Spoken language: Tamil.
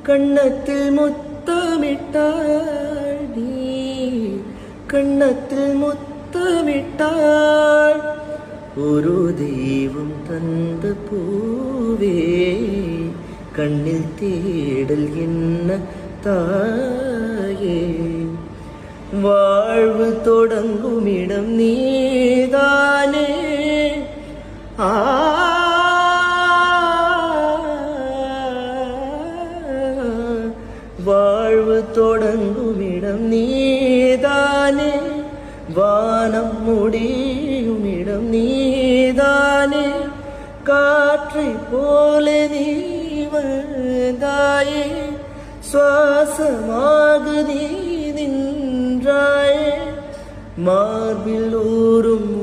കണ്ണത്തിൽ മുത്തമിട്ടാൽ നീ കണ്ണത്തിൽ മുത്തമിട്ടാൽ ഒരു ദൈവം തந்த പൂവേ കണ്ണിൽ തേടൽ എന്ന തായേ வாழ்வு தொடங்குமிடம் நீதானே வாழ்வு தொடங்குமிடம் நீதானே வானம் முடியுமிடம் நீதானே காற்றை போல நீ வந்தாயே சுவாசமாக நீ நின்றாயே மார்பில் ஊறும்